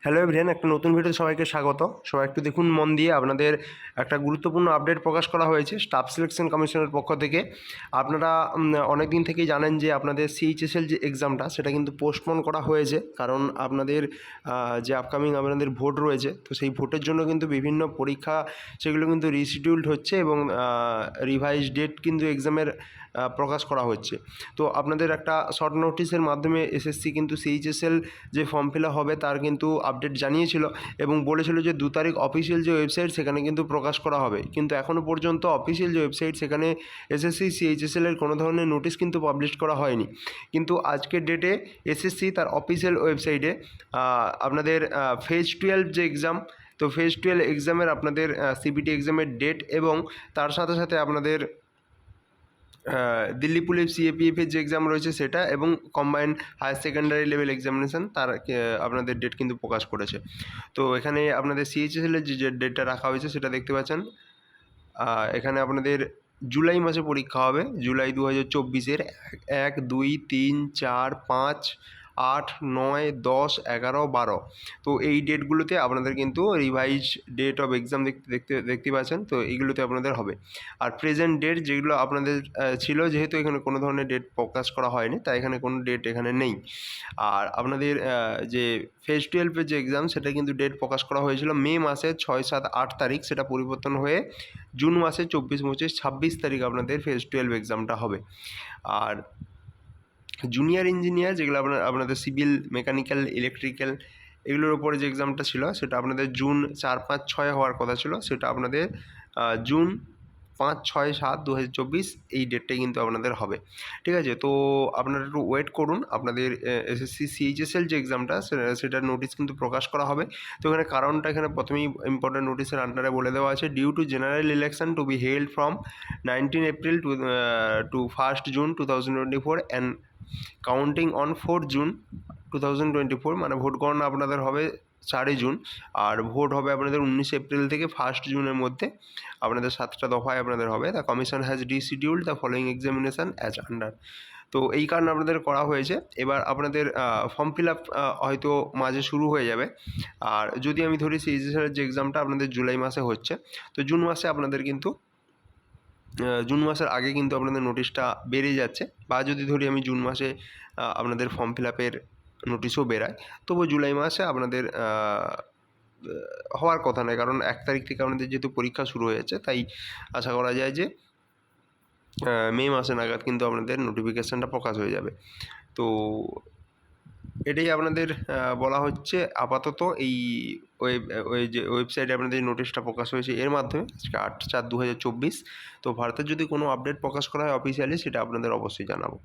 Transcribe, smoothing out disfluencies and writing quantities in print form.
Hello everyone, একটা নতুন ভিডিওতে সবাইকে স্বাগত। সবাই একটু দেখুন মন দিয়ে। আপনাদের একটা গুরুত্বপূর্ণ আপডেট প্রকাশ করা হয়েছে স্টাফ সিলেকশন কমিশনের পক্ষ থেকে। আপনারা অনেক দিন থেকেই জানেন যে আপনাদের সিএইচএসএল যে এক্সামটা সেটা কিন্তু পোস্টপোন করা হয়েছে, কারণ আপনাদের যে আপকামিং আপনাদের ভোট রয়েছে, তো সেই ভোটের জন্য কিন্তু বিভিন্ন পরীক্ষা সেগুলো কিন্তু রিশিডিউলড হচ্ছে এবং রিভাইজ ডেট কিন্তু এক্সামের প্রকাশ করা হচ্ছে। তো আপনাদের একটা শর্ট নোটিশের মাধ্যমে এসএসসি কিন্তু সিএইচএসএল যে ফর্ম ফিল আপ হবে তার কিন্তু আপডেট জানিয়েছিল এবং বলেছিল যে 2 তারিখ অফিসিয়াল যে ওয়েবসাইট সেখানে কিন্তু প্রকাশ করা হবে, কিন্তু এখনও পর্যন্ত অফিসিয়াল যে ওয়েবসাইট সেখানে এসএসসি সিএইচএসএল এর কোনো ধরনের নোটিশ কিন্তু পাবলিশ করা হয়নি। কিন্তু আজকের ডেটে এসএসসি তার অফিসিয়াল ওয়েবসাইটে আপনাদের ফেজ 12 যে এক্সাম, তো ফেজ 12 এক্সামের আপনাদের সিবিটি এক্সামের ডেট এবং তার সাথে সাথে আপনাদের দিল্লি পুলিশ সিএপিএফের যে এক্সাম রয়েছে সেটা এবং combined higher secondary level examination তার আপনাদের ডেট কিন্তু প্রকাশ করেছে। তো এখানে আপনাদের সিএইচএসএল এর যে ডেটটা রাখা হয়েছে সেটা দেখতে পাচ্ছেন। এখানে আপনাদের জুলাই মাসে পরীক্ষা হবে, জুলাই 2024-এর 1, 2, 3, 4, 5, 8, 9, 10, 11, 12। তো এই ডেটগুলোতে আপনাদের কিন্তু রিভাইজ ডেট অফ এক্সাম দেখতে পাচ্ছেন। তো এইগুলোতে আপনাদের হবে। আর প্রেজেন্ট ডেট যেগুলো আপনাদের ছিল, যেহেতু এখানে কোনো ধরনের ডেট প্রকাশ করা হয়নি তাই এখানে কোনো ডেট এখানে নেই। আর আপনাদের যে ফেজ 12-এর যে এক্সাম সেটা কিন্তু ডেট প্রকাশ করা হয়েছিল মে মাসের 6, 7, 8 তারিখ, সেটা পরিবর্তন হয়ে জুন মাসের 24, 25, 26 তারিখ আপনাদের ফেজ 12 এক্সামটা হবে। আর জুনিয়র ইঞ্জিনিয়ার যেগুলো আপনাদের সিভিল, মেকানিক্যাল, ইলেকট্রিক্যাল এগুলোর উপরে যে এক্সামটা ছিল সেটা আপনাদের জুন 4, 5, 6 হওয়ার কথা ছিল, সেটা আপনাদের জুন 5, 6, 7, 2024 এই ডেটটাই কিন্তু আপনাদের হবে। ঠিক আছে, তো আপনারা একটু ওয়েট করুন। আপনাদের এসএসসি সিএইচএসএল যে এক্সামটা সেটার নোটিশ কিন্তু প্রকাশ করা হবে। তো এখানে কারণটা এখানে প্রথমেই ইম্পর্টেন্ট নোটিশের আন্ডারে বলে দেওয়া আছে, due to general election to be held from 19 April to 1 June 2024 and counting on 4 June 2024, মানে ভোট গণনা আপনাদের হবে 4 জুন আর ভোট হবে আপনাদের 19 এপ্রিল থেকে 1 জুনের মধ্যে। আপনাদের 7টা দফায় আপনাদের হবে। The commission has rescheduled the following examination as under. তো এই কারণে আপনাদের করা হয়েছে। এবার আপনাদের ফর্ম ফিল আপ হয়তো মাঝে শুরু হয়ে যাবে। আর যদি আমি ধরি সিএইচএসএল যে এক্সামটা আপনাদের জুলাই মাসে হচ্ছে, তো জুন মাসে আপনাদের কিন্তু জুন মাসের আগে কিন্তু আপনাদের নোটিশটা বেরিয়ে যাচ্ছে। বা যদি ধরি আমি জুন মাসে আপনাদের ফর্ম ফিল আপের নোটিশও বেরায়, তবু জুলাই মাসে আপনাদের হওয়ার কথা নয়, কারণ 1 তারিখ থেকে আপনাদের যেহেতু পরীক্ষা শুরু হয়েছে তাই আশা করা যায় যে মে মাসে নাগাদ কিন্তু আপনাদের নোটিফিকেশানটা প্রকাশ হয়ে যাবে। তো এটাই আপনাদের বলা হচ্ছে আপাতত। এই যে ওয়েবসাইটে আপনাদের নোটিশটা প্রকাশ হয়েছে এর মাধ্যমে আজকে 8/4/2024। তো ভারতের যদি কোনো আপডেট প্রকাশ করা হয় অফিসিয়ালি সেটা আপনাদের অবশ্যই জানাবো।